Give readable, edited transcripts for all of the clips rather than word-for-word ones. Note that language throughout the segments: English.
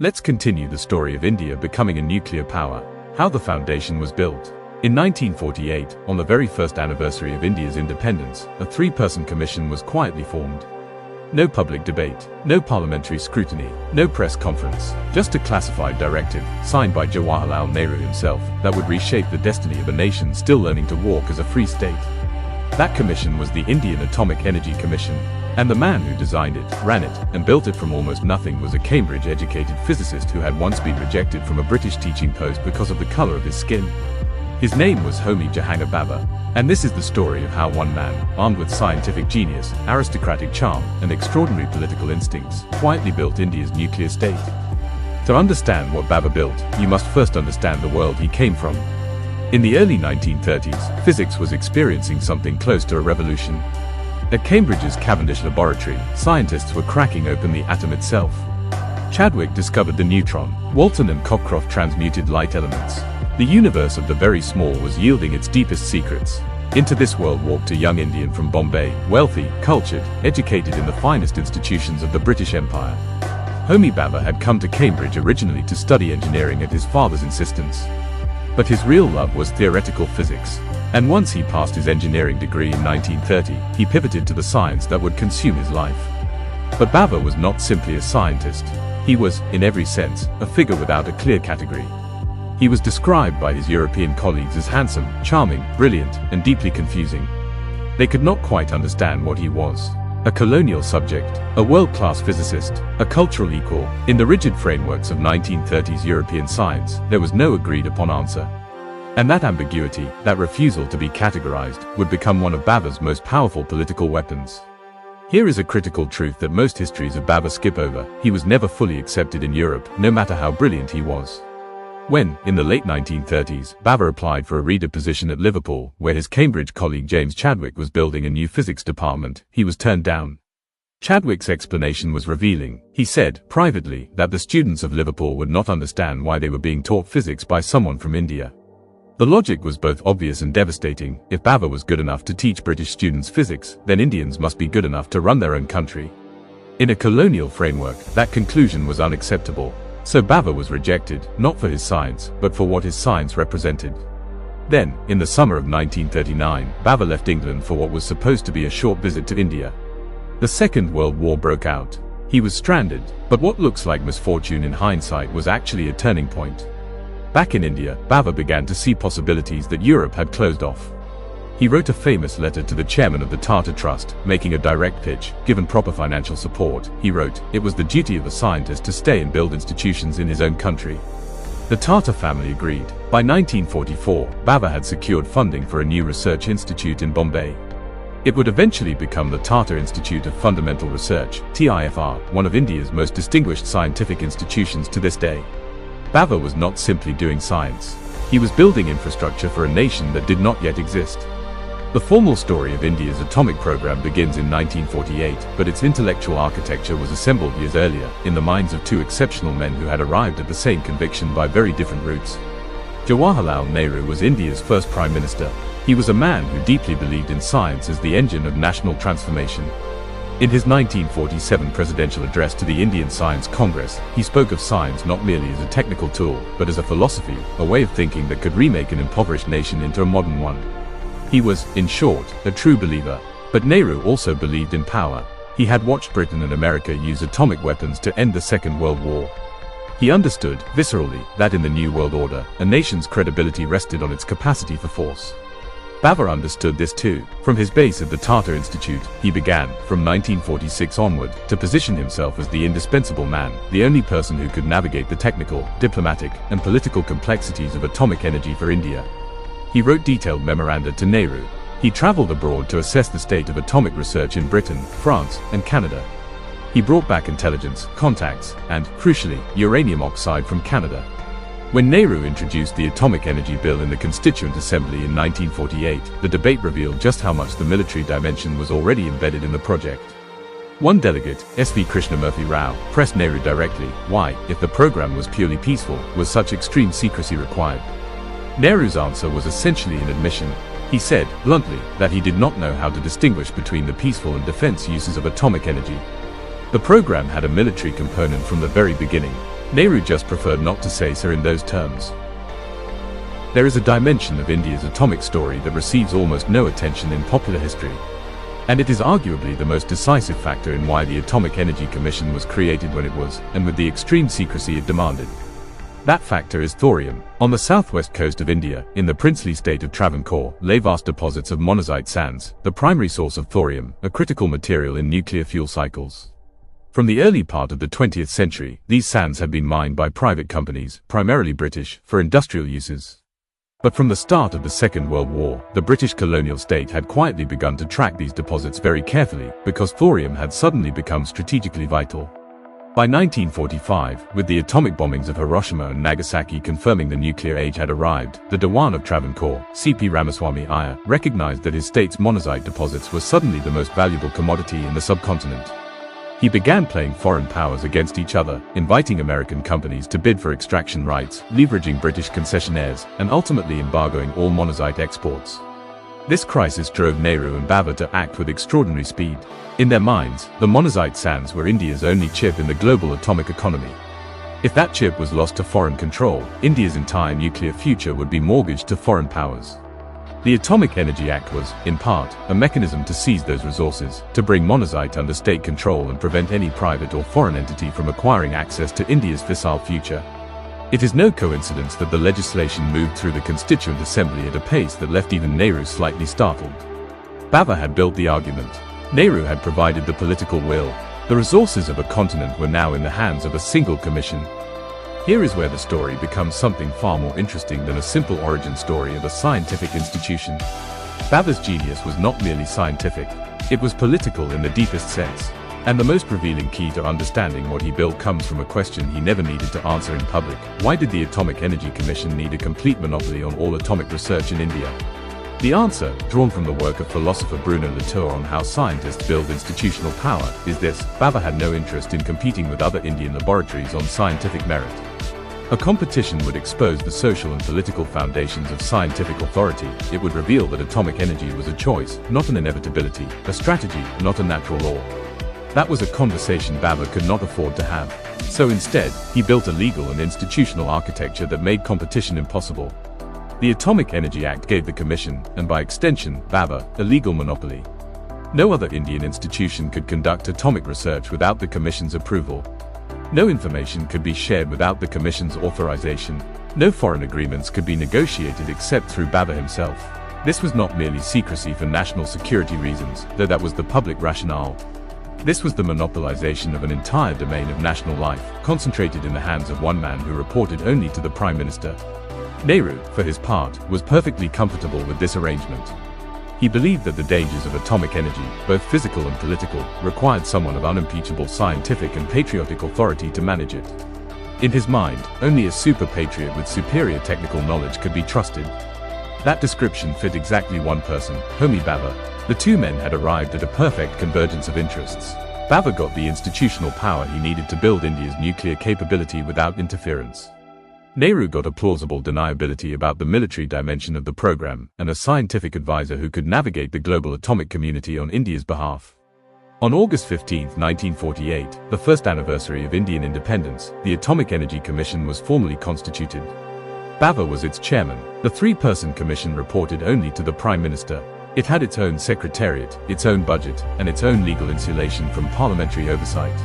Let's continue the story of India becoming a nuclear power, how the foundation was built. In 1948, on the very first anniversary of India's independence, a three-person commission was quietly formed. No public debate, no parliamentary scrutiny, no press conference, just a classified directive, signed by Jawaharlal Nehru himself, that would reshape the destiny of a nation still learning to walk as a free state. That commission was the Indian Atomic Energy Commission, and the man who designed it, ran it, and built it from almost nothing was a Cambridge-educated physicist who had once been rejected from a British teaching post because of the color of his skin. His name was Homi Jehangir Bhabha, and this is the story of how one man, armed with scientific genius, aristocratic charm, and extraordinary political instincts, quietly built India's nuclear state. To understand what Bhabha built, you must first understand the world he came from. In the early 1930s, physics was experiencing something close to a revolution. At Cambridge's Cavendish Laboratory, scientists were cracking open the atom itself. Chadwick discovered the neutron, Walton and Cockcroft transmuted light elements. The universe of the very small was yielding its deepest secrets. Into this world walked a young Indian from Bombay, wealthy, cultured, educated in the finest institutions of the British Empire. Homi Bhabha had come to Cambridge originally to study engineering at his father's insistence. But his real love was theoretical physics. And once he passed his engineering degree in 1930, he pivoted to the science that would consume his life. But Bhabha was not simply a scientist. He was, in every sense, a figure without a clear category. He was described by his European colleagues as handsome, charming, brilliant, and deeply confusing. They could not quite understand what he was. A colonial subject, a world-class physicist, a cultural equal. In the rigid frameworks of 1930s European science, there was no agreed-upon answer. And that ambiguity, that refusal to be categorized, would become one of Bhabha's most powerful political weapons. Here is a critical truth that most histories of Bhabha skip over: he was never fully accepted in Europe, no matter how brilliant he was. When, in the late 1930s, Bhabha applied for a reader position at Liverpool, where his Cambridge colleague James Chadwick was building a new physics department, he was turned down. Chadwick's explanation was revealing. He said, privately, that the students of Liverpool would not understand why they were being taught physics by someone from India. The logic was both obvious and devastating. If Bhabha was good enough to teach British students physics, then Indians must be good enough to run their own country. In a colonial framework, that conclusion was unacceptable. So Bhabha was rejected, not for his science, but for what his science represented. Then, in the summer of 1939, Bhabha left England for what was supposed to be a short visit to India. The Second World War broke out. He was stranded, but what looks like misfortune in hindsight was actually a turning point. Back in India, Bhabha began to see possibilities that Europe had closed off. He wrote a famous letter to the chairman of the Tata Trust, making a direct pitch. Given proper financial support, he wrote, it was the duty of a scientist to stay and build institutions in his own country. The Tata family agreed. By 1944, Bhabha had secured funding for a new research institute in Bombay. It would eventually become the Tata Institute of Fundamental Research, TIFR, one of India's most distinguished scientific institutions to this day. Bhabha was not simply doing science. He was building infrastructure for a nation that did not yet exist. The formal story of India's atomic program begins in 1948, but its intellectual architecture was assembled years earlier, in the minds of two exceptional men who had arrived at the same conviction by very different routes. Jawaharlal Nehru was India's first Prime Minister. He was a man who deeply believed in science as the engine of national transformation. In his 1947 presidential address to the Indian Science Congress, he spoke of science not merely as a technical tool, but as a philosophy, a way of thinking that could remake an impoverished nation into a modern one. He was, in short, a true believer. But Nehru also believed in power. He had watched Britain and America use atomic weapons to end the Second World War. He understood, viscerally, that in the New World Order, a nation's credibility rested on its capacity for force. Bhabha understood this too. From his base at the Tata Institute, he began, from 1946 onward, to position himself as the indispensable man, the only person who could navigate the technical, diplomatic, and political complexities of atomic energy for India. He wrote detailed memoranda to Nehru. He traveled abroad to assess the state of atomic research in Britain, France, and Canada. He brought back intelligence, contacts, and, crucially, uranium oxide from Canada. When Nehru introduced the Atomic Energy Bill in the Constituent Assembly in 1948, the debate revealed just how much the military dimension was already embedded in the project. One delegate, S.V. Krishnamurthy Rao, pressed Nehru directly, why, if the program was purely peaceful, was such extreme secrecy required? Nehru's answer was essentially an admission. He said, bluntly, that he did not know how to distinguish between the peaceful and defense uses of atomic energy. The program had a military component from the very beginning. Nehru just preferred not to say so in those terms. There is a dimension of India's atomic story that receives almost no attention in popular history. And it is arguably the most decisive factor in why the Atomic Energy Commission was created when it was, and with the extreme secrecy it demanded. That factor is thorium. On the southwest coast of India, in the princely state of Travancore, lay vast deposits of monazite sands, the primary source of thorium, a critical material in nuclear fuel cycles. From the early part of the 20th century, these sands had been mined by private companies, primarily British, for industrial uses. But from the start of the Second World War, the British colonial state had quietly begun to track these deposits very carefully, because thorium had suddenly become strategically vital. By 1945, with the atomic bombings of Hiroshima and Nagasaki confirming the nuclear age had arrived, the Dewan of Travancore, C.P. Ramaswamy Iyer, recognized that his state's monazite deposits were suddenly the most valuable commodity in the subcontinent. He began playing foreign powers against each other, inviting American companies to bid for extraction rights, leveraging British concessionaires, and ultimately embargoing all monazite exports. This crisis drove Nehru and Bhabha to act with extraordinary speed. In their minds, the monazite sands were India's only chip in the global atomic economy. If that chip was lost to foreign control, India's entire nuclear future would be mortgaged to foreign powers. The Atomic Energy Act was, in part, a mechanism to seize those resources, to bring monazite under state control and prevent any private or foreign entity from acquiring access to India's fissile future. It is no coincidence that the legislation moved through the Constituent Assembly at a pace that left even Nehru slightly startled. Bhabha had built the argument. Nehru had provided the political will. The resources of a continent were now in the hands of a single commission. Here is where the story becomes something far more interesting than a simple origin story of a scientific institution. Bhabha's genius was not merely scientific, it was political in the deepest sense. And the most revealing key to understanding what he built comes from a question he never needed to answer in public. Why did the Atomic Energy Commission need a complete monopoly on all atomic research in India? The answer, drawn from the work of philosopher Bruno Latour on how scientists build institutional power, is this: Bhabha had no interest in competing with other Indian laboratories on scientific merit. A competition would expose the social and political foundations of scientific authority. It would reveal that atomic energy was a choice, not an inevitability, a strategy, not a natural law. That was a conversation Bhabha could not afford to have. So instead, he built a legal and institutional architecture that made competition impossible. The Atomic Energy Act gave the Commission, and by extension, Bhabha, a legal monopoly. No other Indian institution could conduct atomic research without the Commission's approval. No information could be shared without the Commission's authorization. No foreign agreements could be negotiated except through Bhabha himself. This was not merely secrecy for national security reasons, though that was the public rationale. This was the monopolization of an entire domain of national life, concentrated in the hands of one man who reported only to the Prime Minister. Nehru, for his part, was perfectly comfortable with this arrangement. He believed that the dangers of atomic energy, both physical and political, required someone of unimpeachable scientific and patriotic authority to manage it. In his mind, only a super patriot with superior technical knowledge could be trusted. That description fit exactly one person, Homi Bhabha. The two men had arrived at a perfect convergence of interests. Bhabha got the institutional power he needed to build India's nuclear capability without interference. Nehru got a plausible deniability about the military dimension of the program, and a scientific advisor who could navigate the global atomic community on India's behalf. On August 15, 1948, the first anniversary of Indian independence, the Atomic Energy Commission was formally constituted. Bhabha was its chairman. The three-person commission reported only to the Prime Minister. It had its own secretariat, its own budget, and its own legal insulation from parliamentary oversight.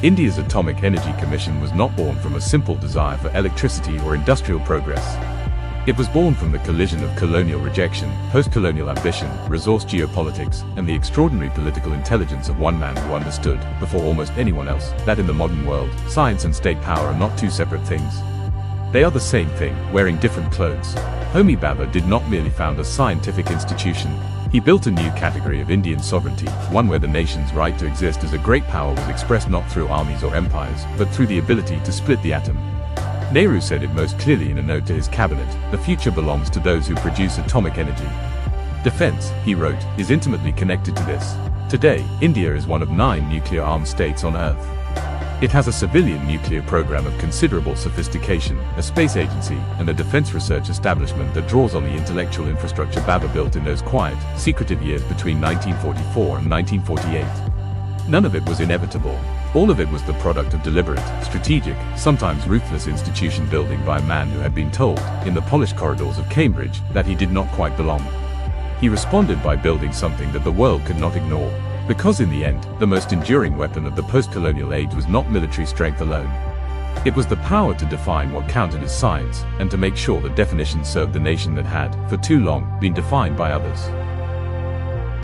India's Atomic Energy Commission was not born from a simple desire for electricity or industrial progress. It was born from the collision of colonial rejection, post-colonial ambition, resource geopolitics, and the extraordinary political intelligence of one man who understood, before almost anyone else, that in the modern world, science and state power are not two separate things. They are the same thing, wearing different clothes. Homi Bhabha did not merely found a scientific institution. He built a new category of Indian sovereignty, one where the nation's right to exist as a great power was expressed not through armies or empires, but through the ability to split the atom. Nehru said it most clearly in a note to his cabinet: the future belongs to those who produce atomic energy. Defense, he wrote, is intimately connected to this. Today, India is one of 9 nuclear-armed states on Earth. It has a civilian nuclear program of considerable sophistication, a space agency, and a defense research establishment that draws on the intellectual infrastructure Bhabha built in those quiet, secretive years between 1944 and 1948. None of it was inevitable. All of it was the product of deliberate, strategic, sometimes ruthless institution building by a man who had been told, in the polished corridors of Cambridge, that he did not quite belong. He responded by building something that the world could not ignore. Because in the end, the most enduring weapon of the post-colonial age was not military strength alone. It was the power to define what counted as science, and to make sure that definitions served the nation that had, for too long, been defined by others.